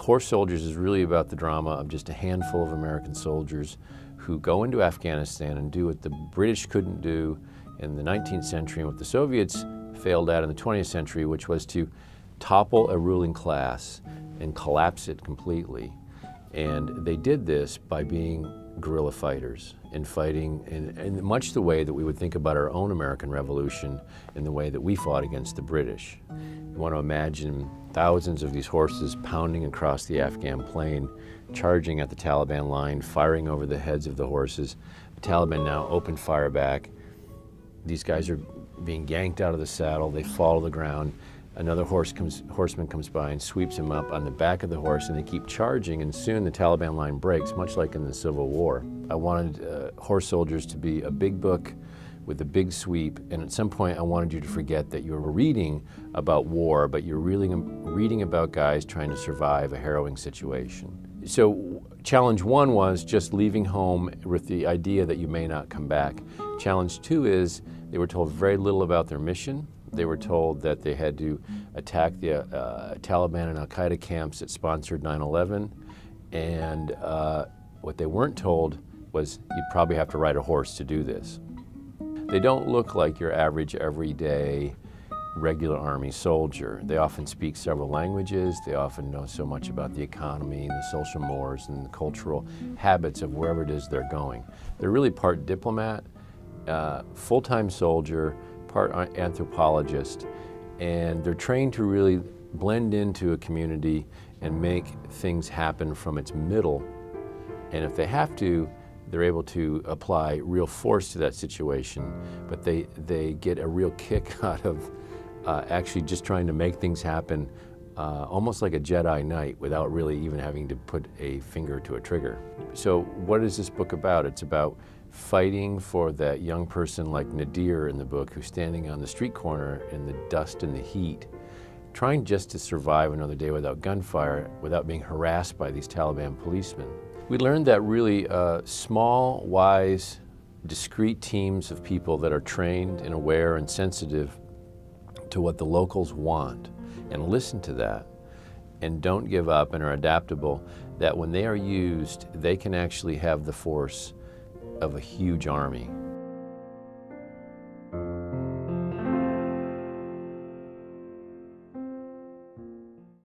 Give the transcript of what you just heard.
Horse Soldiers is really about the drama of just a handful of American soldiers who go into Afghanistan and do what the British couldn't do in the 19th century and what the Soviets failed at in the 20th century, which was to topple a ruling class and collapse it completely. And they did this by being guerrilla fighters and fighting in much the way that we would think about our own American Revolution in the way that we fought against the British. You want to imagine thousands of these horses pounding across the Afghan plain, charging at the Taliban line, firing over the heads of the horses. The Taliban now open fire back. These guys are being yanked out of the saddle. They fall to the ground. Another horseman comes by and sweeps him up on the back of the horse, and they keep charging, and soon the Taliban line breaks, much like in the Civil War. I wanted Horse Soldiers to be a big book with a big sweep, and at some point I wanted you to forget that you were reading about war, but you're really reading about guys trying to survive a harrowing situation. So challenge one was just leaving home with the idea that you may not come back. Challenge two is they were told very little about their mission. They were told that they had to attack the Taliban and Al-Qaeda camps that sponsored 9/11, and what they weren't told was you'd probably have to ride a horse to do this. They don't look like your average, everyday, regular Army soldier. They often speak several languages. They often know so much about the economy and the social mores and the cultural habits of wherever it is they're going. They're really part diplomat, full-time soldier, part anthropologist, and they're trained to really blend into a community and make things happen from its middle. And if they have to, they're able to apply real force to that situation, but they get a real kick out of actually just trying to make things happen almost like a Jedi Knight without really even having to put a finger to a trigger. So what is this book about? It's about fighting for that young person like Nadir in the book who's standing on the street corner in the dust and the heat, trying just to survive another day without gunfire, without being harassed by these Taliban policemen. We learned that really small, wise, discreet teams of people that are trained and aware and sensitive to what the locals want and listen to that and don't give up and are adaptable, that when they are used, they can actually have the force of a huge army.